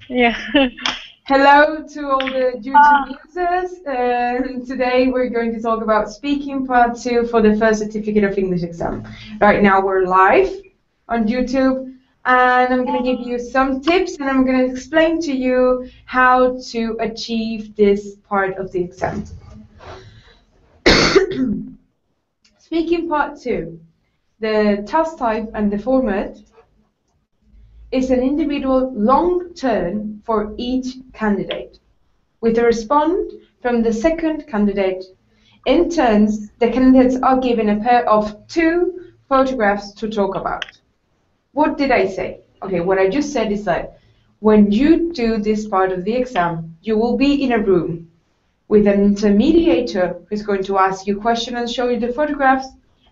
Yeah. Hello to all the YouTube users. Today we're going to talk about speaking part 2 for the first certificate of English exam. Right now we're live on YouTube and I'm going to give you some tips and I'm going to explain to you how to achieve this part of the exam. Speaking part 2. The task type and the format is an individual long turn for each candidate, with a response from the second candidate. In turns, the candidates are given a pair of 2 photographs to talk about. What did I say? Okay, what I just said is that when you do this part of the exam, you will be in a room with an intermediator who's going to ask you questions and show you the photographs,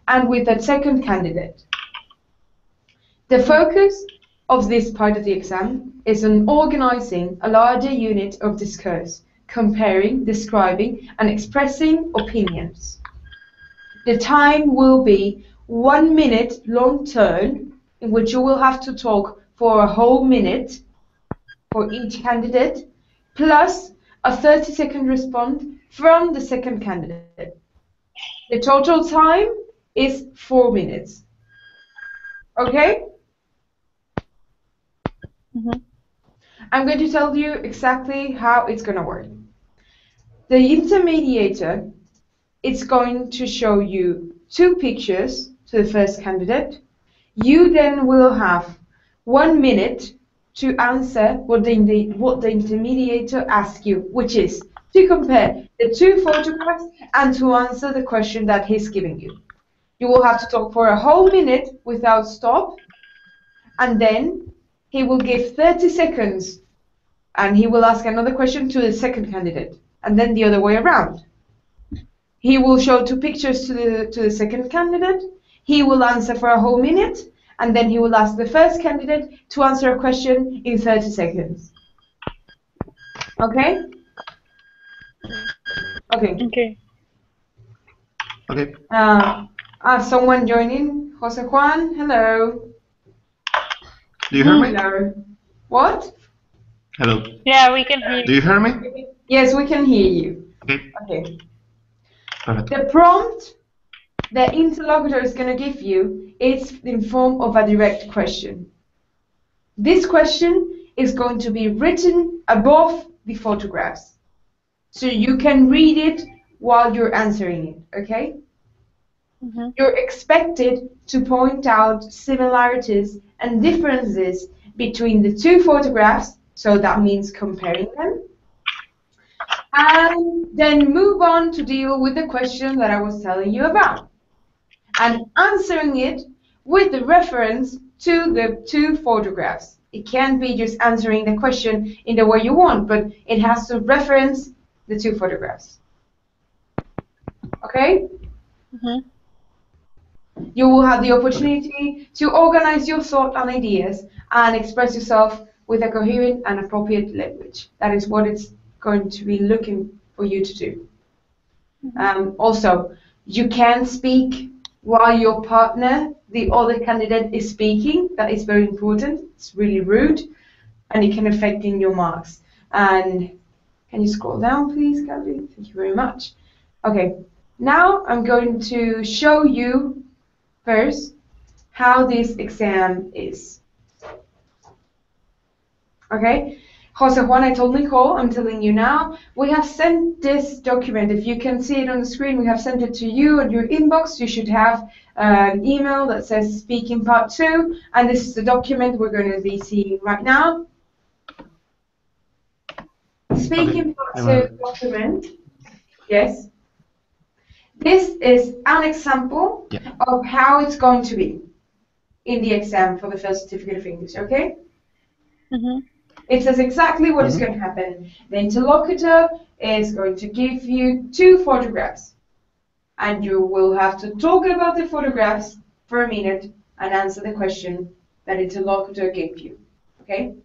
and with that second candidate. The focus of this part of the exam is on organizing a larger unit of discourse, comparing, describing, and expressing opinions. The time will be 1 minute long turn, in which you will have to talk for a whole minute for each candidate, plus a 30-second response from the second candidate. The total time is 4 minutes. Okay? I'm going to tell you exactly how it's going to work. The intermediator is going to show you 2 pictures to the first candidate. You then will have 1 minute to answer what the intermediator asks you, which is to compare the 2 photographs and to answer the question that he's giving you. You will have to talk for a whole minute without stop, and then he will give 30 seconds and he will ask another question to the second candidate, and then the other way around. He will show 2 pictures to the second candidate, he will answer for a whole minute, and then he will ask the first candidate to answer a question in 30 seconds. Okay? Okay. Okay. Someone joining? Jose Juan, hello. Do you hear me? Hello. What? Hello. Yeah, we can hear you. Do you hear me? Yes, we can hear you. Okay. Perfect. The prompt the interlocutor is going to give you is in form of a direct question. This question is going to be written above the photographs, so you can read it while you're answering it, okay? You're expected to point out similarities and differences between the 2 photographs, so that means comparing them, and then move on to deal with the question that I was telling you about, and answering it with the reference to the 2 photographs. It can't be just answering the question in the way you want, but it has to reference the 2 photographs. Okay? You will have the opportunity to organize your thought and ideas and express yourself with a coherent and appropriate language. That is what it's going to be looking for you to do. Also, you can speak while your partner, the other candidate, is speaking. That is very important. It's really rude, and it can affect in your marks. And can you scroll down, please, Gabby? Thank you very much. Okay, now I'm going to show you first how this exam is. Okay, Jose Juan, I told Nicole, I'm telling you now, we have sent this document. If you can see it on the screen, we have sent it to you in your inbox. You should have an email that says Speaking Part 2, and this is the document we're going to be seeing right now. Speaking Part 2 document, yes. This is an example of how it's going to be in the exam for the first certificate of English, okay? It says exactly what is going to happen. The interlocutor is going to give you 2 photographs, and you will have to talk about the photographs for a minute and answer the question that interlocutor gave you, okay?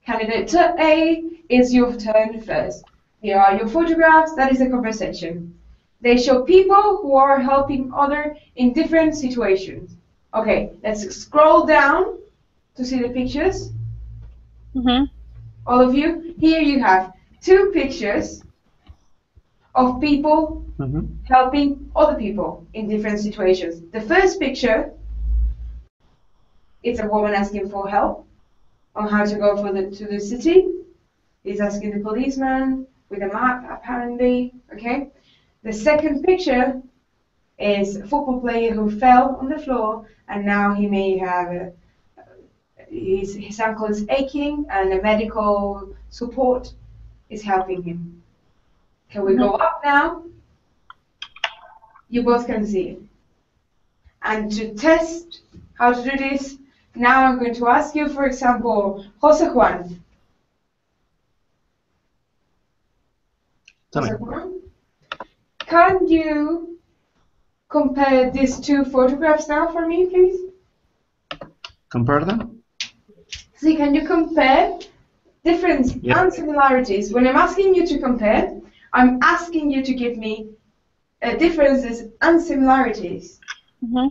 Candidate A is your turn first. Here are your photographs. That is a conversation. They show people who are helping others in different situations. Okay, let's scroll down to see the pictures. all of you, here you have two pictures of people helping other people in different situations. The first picture, it's a woman asking for help on how to go to the city. He's asking the policeman with a map, apparently, okay? The second picture is a football player who fell on the floor, and now he may have his ankle is aching, and the medical support is helping him. Can we go up now? You both can see it. And to test how to do this, now I'm going to ask you, for example, Jose Juan. Jose Juan, can you compare these two photographs now for me, please? Compare them? See, can you compare differences and similarities? When I'm asking you to compare, I'm asking you to give me differences and similarities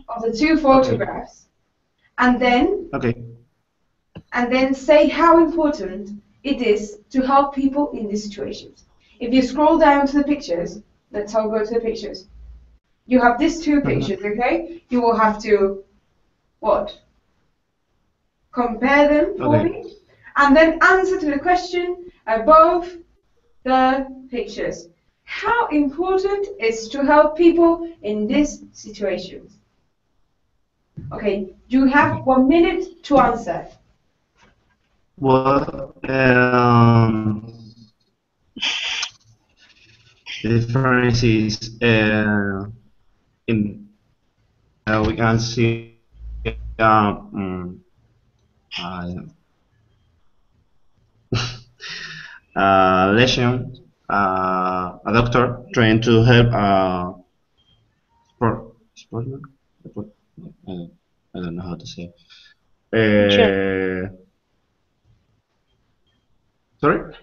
of the two photographs, and then say how important it is to help people in these situations. If you scroll down to the pictures, let's all go to the pictures. You have these two pictures, okay? You will have to what? Compare them for me, and then answer to the question above the pictures. How important is to help people in these situations? Okay, you have 1 minute to answer. Well, the difference is in we can see lesion, a doctor trying to help sportsman. I don't know how to say. Sorry?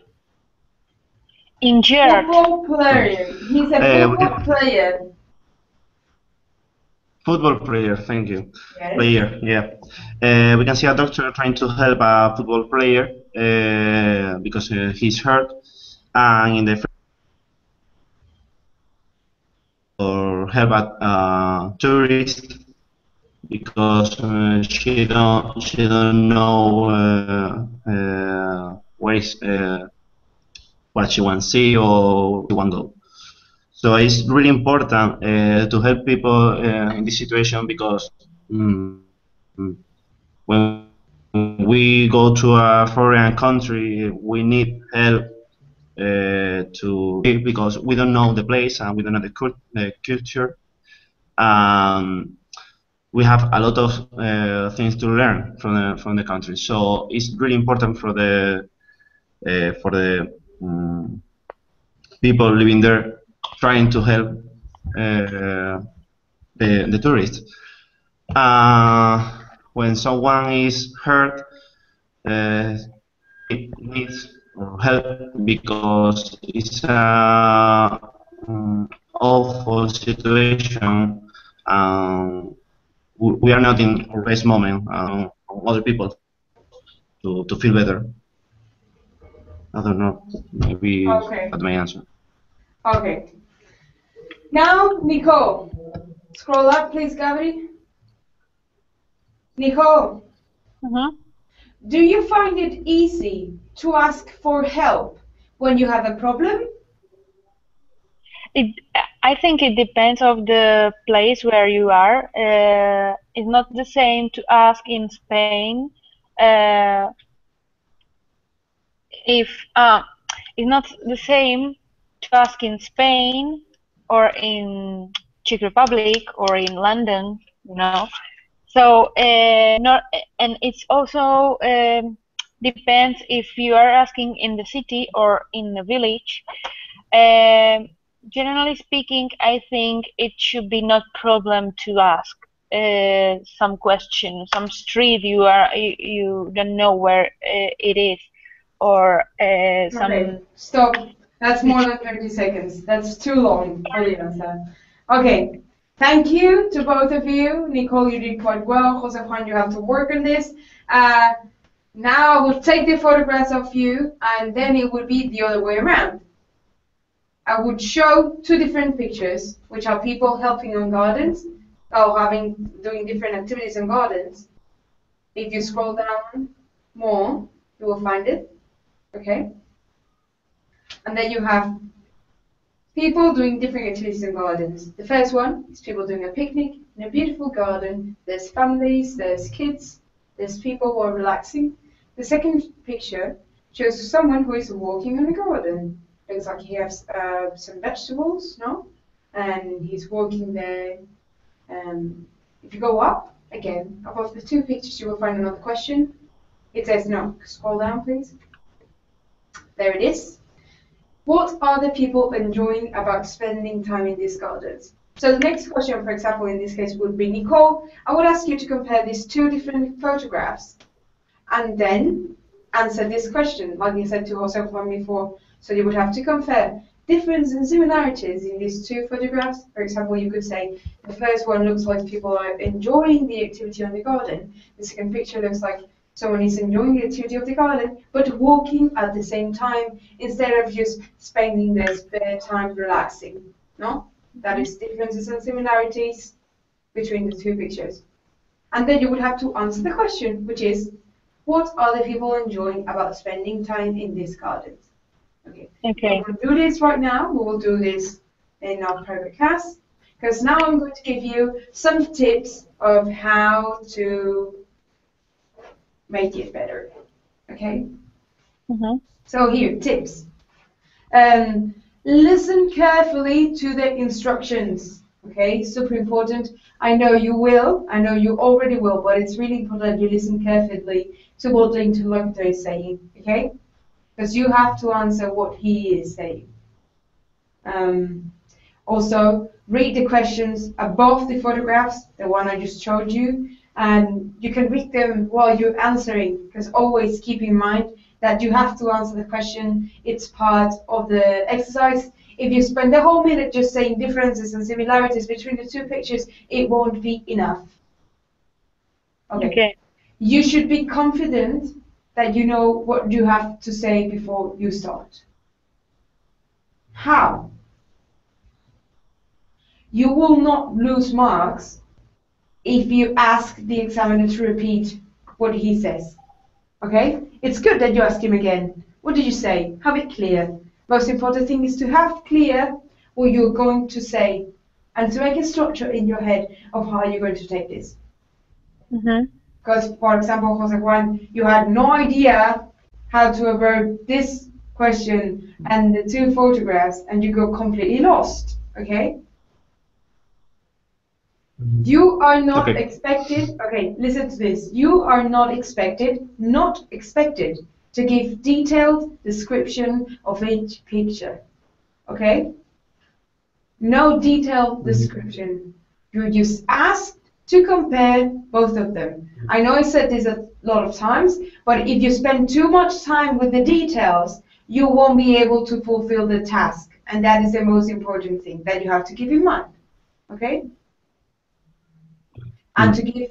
Injured. Football player. He's a football player. Football player, thank you. Yes. Player, yeah. We can see a doctor trying to help a football player because he's hurt, and in the or help a tourist because she don't know where is what she wants to see or she want to go. So it's really important to help people in this situation because when we go to a foreign country, we need help because we don't know the place and we don't know the culture. We have a lot of things to learn from the country. So it's really important for the people living there, trying to help the tourists. When someone is hurt, it needs help because it's an awful situation. We are not in our best moment. Other people to feel better. I don't know. Maybe that's my answer. Okay. Now, Nicole. Scroll up, please, Gabri. Nicole. Do you find it easy to ask for help when you have a problem? I think it depends of the place where you are. It's not the same to ask in Spain. It's not the same to ask in Spain or in Czech Republic or in London, you know. So and it's also depends if you are asking in the city or in the village. Generally speaking, I think it should be not problem to ask some question, some street you don't know where it is, or some. Okay, stop. That's more than 30 seconds. That's too long for the answer. Okay. Thank you to both of you. Nicole, you did quite well. Jose Juan, you have to work on this. Now I will take the photographs of you, and then it would be the other way around. I would show two different pictures, which are people helping on gardens, or doing different activities in gardens. If you scroll down more, you will find it. Okay? And then you have people doing different activities in gardens. The first one is people doing a picnic in a beautiful garden. There's families, there's kids, there's people who are relaxing. The second picture shows someone who is walking in the garden. Looks like he has some vegetables, no? And he's walking there. If you go up, again, above the two pictures, you will find another question. It says no. Scroll down, please. There it is. What are the people enjoying about spending time in these gardens? So the next question, for example, in this case would be, Nicole, I would ask you to compare these two different photographs and then answer this question, like you said to Jose Juan before. So you would have to compare differences and similarities in these two photographs. For example, you could say the first one looks like people are enjoying the activity on the garden. The second picture looks like someone is enjoying the activity of the garden, but walking at the same time instead of just spending their spare time relaxing. No? That is differences and similarities between the two pictures. And then you would have to answer the question, which is, what are the people enjoying about spending time in these gardens? Okay. Okay. We'll do this right now. We will do this in our private class, because now I'm going to give you some tips of how to make it better. Okay? So here, tips. Listen carefully to the instructions. Okay, super important. I know you will. I know you already will, but it's really important that you listen carefully to what the interlocutor is saying. Okay? Because you have to answer what he is saying. Also, read the questions above the photographs, the one I just showed you, and you can read them while you're answering, because always keep in mind that you have to answer the question. It's part of the exercise. If you spend the whole minute just saying differences and similarities between the two pictures, it won't be enough. Okay. You should be confident that you know what you have to say before you start. How? You will not lose marks if you ask the examiner to repeat what he says. Okay? It's good that you ask him again. What did you say? Have it clear. Most important thing is to have clear what you're going to say and to make a structure in your head of how you're going to take this. Because, for example, Jose Juan, you had no idea how to avert this question and the two photographs, and you go completely lost. Okay? You are not expected, okay, listen to this. You are not expected to give detailed description of each picture. Okay? No detailed description. You're just asked to compare both of them. I know I said this a lot of times, but if you spend too much time with the details, you won't be able to fulfill the task. And that is the most important thing that you have to keep in mind. Okay? And to give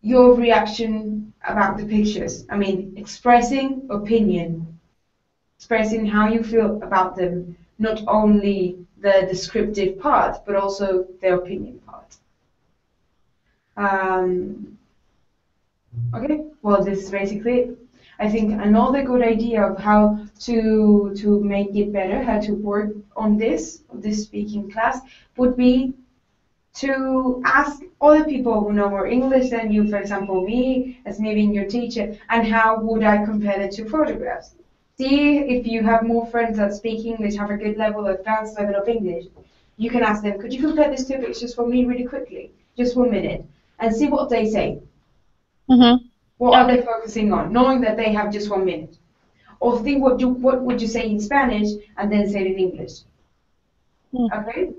your reaction about the pictures. I mean, expressing opinion. Expressing how you feel about them. Not only the descriptive part, but also the opinion part. Okay, well, this is basically it. I think another good idea of how to make it better, how to work on this speaking class, would be to ask other people who know more English than you, for example, me, as maybe your teacher, and how would I compare the two photographs? See if you have more friends that speak English, have a good level, advanced level of English. You can ask them, could you compare these two pictures for me really quickly? Just 1 minute. And see what they say. What are they focusing on, knowing that they have just 1 minute? Or think what would you say in Spanish and then say it in English. Okay?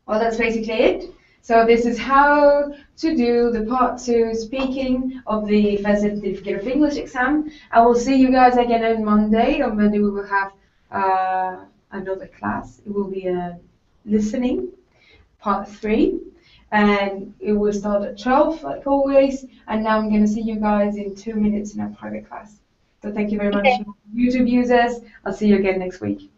Well, that's basically it. So this is how to do the part 2 speaking of the first certificate of English exam. I will see you guys again on Monday. On Monday we will have another class. It will be a listening, part 3. and it will start at 12 like always, and now I'm going to see you guys in 2 minutes in our private class. So thank you very much, Okay. YouTube users. I'll see you again next week.